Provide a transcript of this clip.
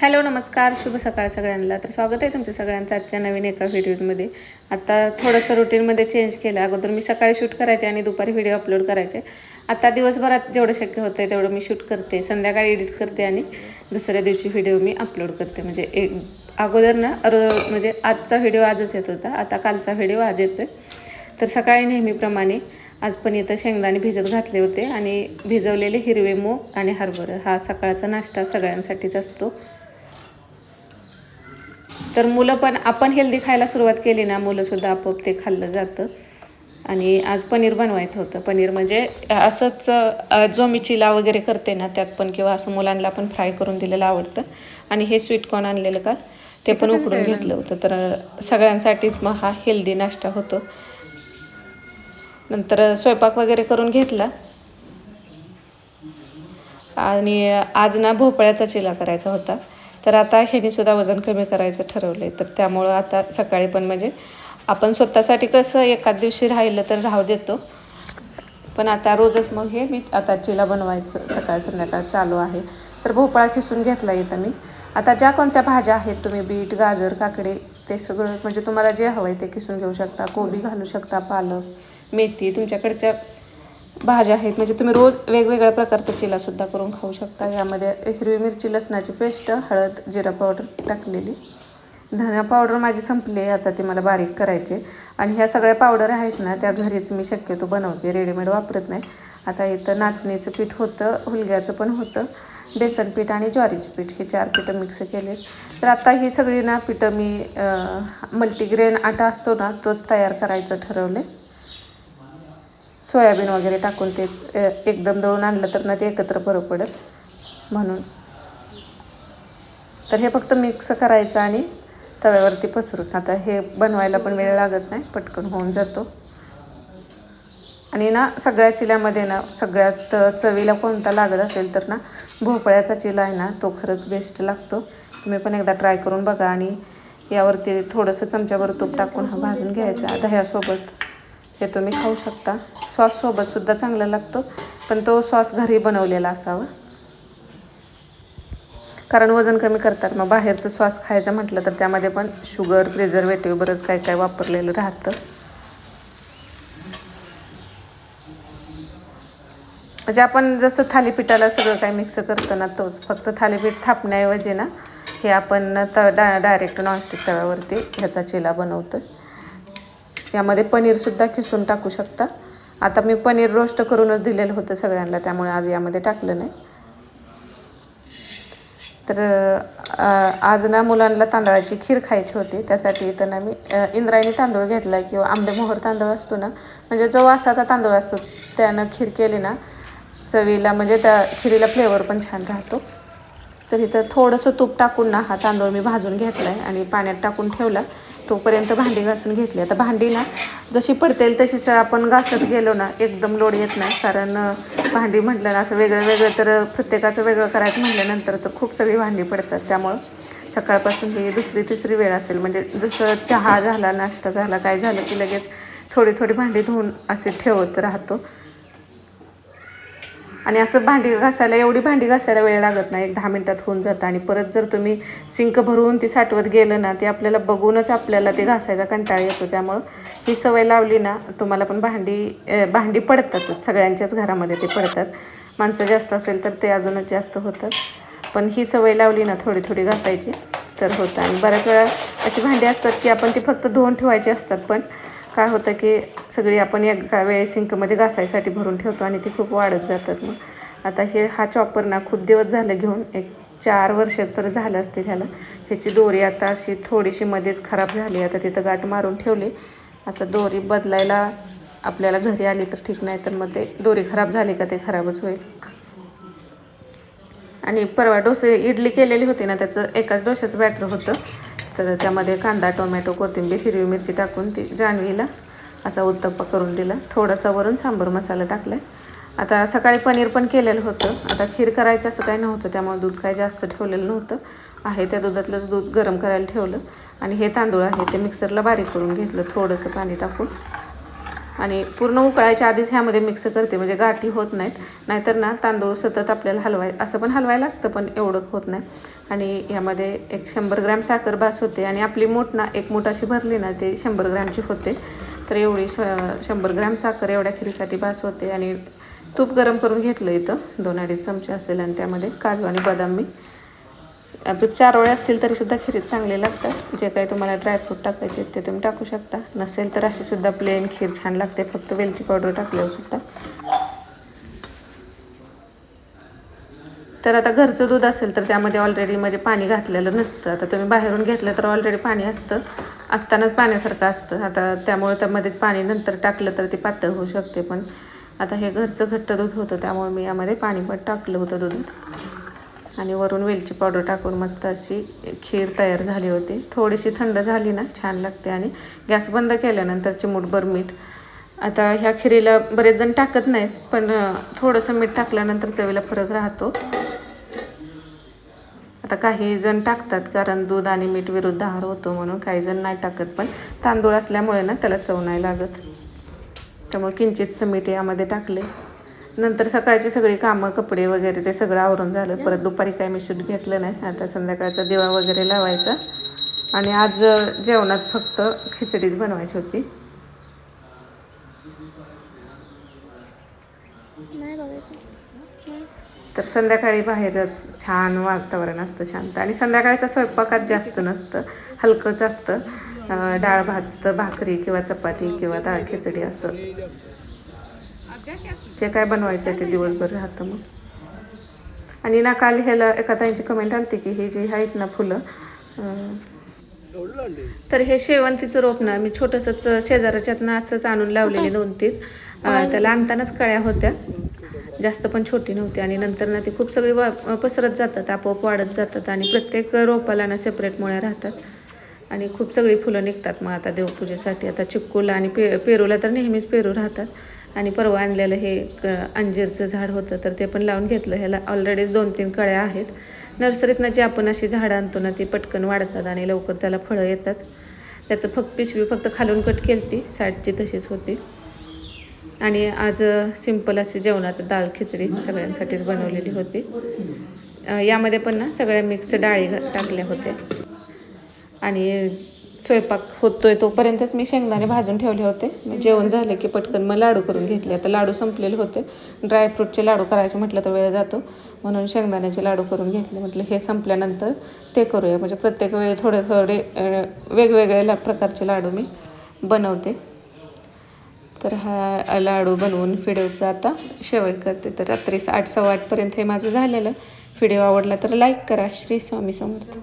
Hello नमस्कार शुभ सकाळ सगळ्यांना. तर स्वागत आहे तुमचं सगळ्यांचं आजच्या नवीन एका व्हिडिओजमध्ये. आता थोडंसं रुटीनमध्ये चेंज केलं. अगोदर मी सकाळी शूट करायचे आणि दुपारी व्हिडिओ अपलोड करायचे. आता दिवसभरात जेवढं शक्य होतं आहे तेवढं मी शूट करते, संध्याकाळी एडिट करते आणि दुसऱ्या दिवशी व्हिडिओ मी अपलोड करते. म्हणजे अगोदर ना म्हणजे आजचा व्हिडिओ आजच येत होता, आता कालचा व्हिडिओ आज येतो आहे. तर सकाळी नेहमीप्रमाणे आज पण इथं शेंगदाणे भिजत घातले होते आणि भिजवलेले हिरवे मूग आणि हरभरा हा सकाळचा नाश्ता सगळ्यांसाठीच असतो. तर मुलं पण आपण हेल्दी खायला सुरुवात केली ना, मुलंसुद्धा आपोआप ते खाल्लं जातं. आणि आज पनीर बनवायचं होतं. पनीर म्हणजे असंच जो मी चिला वगैरे करते ना त्यात पण, किंवा असं मुलांना पण फ्राय करून दिलेलं आवडतं. आणि हे स्वीट कॉर्न आणलेलं काल ते पण उकडून घेतलं होतं. तर सगळ्यांसाठीच मग हा हेल्दी नाश्ता होतो. नंतर स्वयंपाक वगैरे करून घेतला आणि आज ना भोपळ्याचा चिला करायचा होता. तर आता ह्यानीसुद्धा वजन कमी करायचं ठरवलं आहे. तर त्यामुळं आता सकाळी पण म्हणजे आपण स्वतःसाठी कसं एखाद दिवशी राहिलं तर राहू देतो, पण आता रोजच मग हे मी आता चिला बनवायचं सकाळ संध्याकाळ चालू आहे. तर भोपळा खिसून घेतला इथं मी. आता ज्या कोणत्या भाज्या आहेत तुम्ही बीट, गाजर, काकडे ते सगळं म्हणजे तुम्हाला जे हवं आहे ते किसून घेऊ शकता. कोबी घालू शकता, पालक, मेथी, तुमच्याकडच्या भाज्या आहेत. म्हणजे तुम्ही रोज वेगवेगळ्या प्रकारचा चिलासुद्धा करून खाऊ शकता. यामध्ये हिरवी मिरची, लसणाची पेस्ट, हळद, जिरा पावडर टाकलेली. धना पावडर माझी संपली आहे, आता ती मला बारीक करायची. आणि ह्या सगळ्या पावडर आहेत ना त्या घरीच मी शक्यतो बनवते, रेडीमेड वापरत नाही. आता इथं नाचणीचं पीठ होतं, हुलग्याचं पण होतं, बेसन पीठ आणि ज्वारीचं पीठ हे 4 पीठं मिक्स केले. तर आता ही सगळी ना पीठं मी मल्टीग्रेन आटा असतो ना तोच तयार करायचं ठरवले. सोयाबीन वगैरे टाकून तेच एकदम दळून आणलं तर ना ते एकत्र बरं पडेल म्हणून. तर हे फक्त मिक्स करायचं आणि तव्यावरती पसरून. आता हे बनवायला पण वेळ लागत नाही, पटकन होऊन जातो. आणि ना सगळ्या चिल्यामध्ये ना सगळ्यात चवीला कोणता लागत असेल तर ना भोपळ्याचा चिला आहे ना तो खरंच बेस्ट लागतो. तुम्ही पण एकदा ट्राय करून बघा. आणि यावरती थोडंसं चमच्याभर तूप टाकून हा भाजून घ्यायचा. दह्यासोबत हे तुम्ही खाऊ शकता. सॉससोबतसुद्धा चांगला लागतो, पण तो सॉस घरी बनवलेला असावा, कारण वजन कमी करतात. मग बाहेरचं सॉस खायचं म्हटलं तर त्यामध्ये पण शुगर, प्रिझर्वेटिव्ह बरंच काय काय वापरलेलं राहतं. म्हणजे आपण जसं थालीपीठाला सगळं काय मिक्स करतो ना तोच, फक्त थालीपीठ थापण्याऐवजी ना हे आपण डायरेक्ट नॉनस्टिक तव्यावरती ह्याचा चिला बनवतो. यामध्ये पनीरसुद्धा खिसून टाकू शकता. आता मी पनीर रोस्ट करूनच दिलेलं होतं सगळ्यांना, त्यामुळे आज यामध्ये टाकलं नाही. तर आज ना मुलांना तांदळाची खीर खायची होती, त्यासाठी इथं ना मी इंद्रायणी तांदूळ घेतला आहे, किंवा आंबेमोहर तांदूळ असतो ना, म्हणजे जो वासाचा तांदूळ असतो त्यानं खीर केली ना चवीला, म्हणजे त्या खिरीला फ्लेवर पण छान राहतो. तर इथं थोडंसं तूप टाकून ना हा तांदूळ मी भाजून घेतला आहे आणि पाण्यात टाकून ठेवला. तोपर्यंत भांडी घासून घेतली. आता भांडी ना जशी पडतेल तशीच आपण घासत गेलो ना एकदम लोड येत नाही, कारण भांडी म्हटलं ना असं वेगळं वेगळं तर प्रत्येकाचं वेगळं करायचं म्हटल्यानंतर तर खूप सगळी भांडी पडतात. त्यामुळं सकाळपासून ही दुसरी तिसरी वेळ असेल, म्हणजे जसं चहा झाला, नाश्ता झाला, काय झालं की लगेच थोडी थोडी भांडी धुवून असे ठेवत राहतो. आणि असं भांडी घासायला, एवढी भांडी घासायला वेळ लागत नाही, 10 मिनटात होऊन जातं. आणि परत जर तुम्ही सिंक भरून ती साठवत गेलं ना ते आपल्याला बघूनच आपल्याला ते घासायचा कंटाळा येतो. त्यामुळं ही सवय लावली ना तुम्हाला पण भांडी पडतातच, सगळ्यांच्याच घरामध्ये ते पडतात. माणसं जास्त असेल तर ते अजूनच जास्त होतं, पण ही सवय लावली ना थोडी थोडी घासायची तर होतं. आणि बऱ्याच वेळा अशी भांडी असतात की आपण ती फक्त धुवून ठेवायची असतात, पण काय होतं की सगळी आपण एका वेळी सिंकमध्ये घासायसाठी भरून ठेवतो आणि ती खूप वाढत जातात. मग आता हा चॉपर ना खूप दिवस झालं घेऊन, एक 4 वर्ष तर झालं असते ह्याला. ह्याची दोरी आता अशी थोडीशी मध्येच खराब झाली, आता तिथं गाठ मारून ठेवली. आता दोरी बदलायला आपल्याला घरी आली तर ठीक, नाही तर मग ते दोरी खराब झाली का ते खराबच होईल. आणि परवा इडली केलेली होती ना, त्याचं एकाच डोश्याचं बॅटर होतं. तर त्यामध्ये कांदा, टोमॅटो, कोथिंबीर, हिरवी मिरची टाकून ती जान्हवीला असा उत्तप्पा करून दिला. थोडासा वरून सांबर मसाला टाकला. आता सकाळी पनीर पण केलेलं होतं. आता खीर करायचं असं काही नव्हतं, त्यामुळे दूध काही जास्त ठेवलेलं नव्हतं. आहे त्या दुधातलंच दूध गरम करायला ठेवलं. आणि हे तांदूळ आहे ते मिक्सरला बारीक करून घेतलं थोडंसं पाणी टाकून. आणि पूर्ण उकळायच्या आधीच ह्यामध्ये मिक्स करते, म्हणजे गाठी होत नाहीत. नाहीतर ना तांदूळ सतत आपल्याला असं पण हलवायला लागतं, पण एवढं होत नाही. आणि ह्यामध्ये एक 100 ग्रॅम साखर भास होते. आणि आपली मूठ ना, एक मूठ अशी भरली ना, ते 100 ग्रॅमची होते. तर एवढी 100 ग्रॅम साखर एवढ्या खिरीसाठी भास होते. आणि तूप गरम करून घेतलं इथं 2-2.5 चमचे असेल. आणि त्यामध्ये काजू आणि बदाम मी 4 वळे असतील तरीसुद्धा खिरीत चांगले लागतात. जे काही तुम्हाला ड्रायफ्रूट टाकायचे ते तुम्ही टाकू शकता. नसेल तर अशी सुद्धा प्लेन खीर छान लागते, फक्त वेलची पावडर टाकल्यावर सुद्धा. तर आता घरचं दूध असेल तर त्यामध्ये ऑलरेडी म्हणजे पाणी घातलेलं नसतं. आता तुम्ही बाहेरून घेतलं तर ऑलरेडी पाणी असतानाच पाण्यासारखं असतं. आता त्यामुळे त्यामध्ये पाणी नंतर टाकलं तर ते पातळ होऊ शकते. पण आता हे घरचं घट्ट दूध होतं, त्यामुळे मी यामध्ये पाणी पण टाकलं होतं दुधात. आणि वरून वेलची पावडर टाकून मस्त अशी खीर तयार झाली होती. थोडीशी थंड झाली ना छान लागते. आणि गॅस बंद केल्यानंतर चिमूटभर मीठ. आता ह्या खिरीला बरेच जण टाकत नाहीत, पण थोडंसं मीठ टाकल्यानंतर चवीला फरक राहतो. आता काही जण टाकतात, कारण दूध आणि मीठ विरुद्ध आहार होतो म्हणून. काही जण नाही टाकत, पण तांदूळ असल्यामुळे ना त्याला चव नाही लागत. त्यामुळे किंचितसं मीठ यामध्ये टाकले. नंतर सकाळची सगळी कामं, कपडे वगैरे ते सगळं आवरून झालं. परत दुपारी काही मी शूट घेतलं नाही. आता संध्याकाळचा दिवा वगैरे लावायचा. आणि आज जेवणात फक्त खिचडीच बनवायची होती. तर संध्याकाळी बाहेरच छान वातावरण असतं, शांत. आणि संध्याकाळचा स्वयंपाकात जास्त नसतं, हलकंच असतं. डाळ भात, भाकरी किंवा चपाती किंवा डाळ खिचडी असं जे काय बनवायचं आहे ते दिवसभर राहतं मग. आणि ना काल ह्याला एका ताईंची कमेंट आली की ही जी आहेत ना फुलं, तर हे शेवंतीचं रोप ना मी छोटंसंच शेजाराच्यातनं असंच आणून लावलेले 2-3. त्याला आणतानाच कळ्या होत्या, जास्त पण छोटी नव्हती. आणि नंतर ना ती खूप सगळी पसरत जातात, आपोआप वाढत जातात. आणि प्रत्येक रोपाला ना सेपरेट मुळ्या राहतात. आणि खूप सगळी फुलं निघतात मग आता देवपूजेसाठी. आता चिक्कूला आणि पेरूला तर नेहमीच पेरू राहतात. आणि परवा आणलेलं हे अंजीरचं झाड होतं, तर ते पण लावून घेतलं. ह्याला ऑलरेडीच 2-3 कळ्या आहेत. नर्सरीतनं जे आपण अशी झाडं आणतो ना ती पटकन वाढतात आणि लवकर त्याला फळं येतात. त्याचं पिशवी फक्त खालून कट केली ती, साईडची तशीच होती. आणि आज सिंपल अशी जेवणात डाळ खिचडी सगळ्यांसाठीच बनवलेली होती. यामध्ये पण ना सगळ्या मिक्स डाळी टाकल्या होत्या. आणि स्वयंपाक होतोय तोपर्यंतच मी शेंगदाणे भाजून ठेवले होते. जेवण झालं की पटकन मग लाडू करून घेतले. आता लाडू संपलेले होते. ड्रायफ्रूटचे लाडू करायचे म्हटलं तर वेळ जातो, म्हणून शेंगदाण्याचे लाडू करून घेतले. म्हटलं हे संपल्यानंतर ते करूया, म्हणजे प्रत्येक वेळी थोडे वेगवेगळ्या प्रकारचे लाडू मी बनवते. तर हा लाडू बनवून व्हिडिओचा आता शेवट करते. तर रात्री 8-8:15 हे माझं झालेलं. व्हिडिओ आवडला तर लाईक करा. श्री स्वामी समर्थ.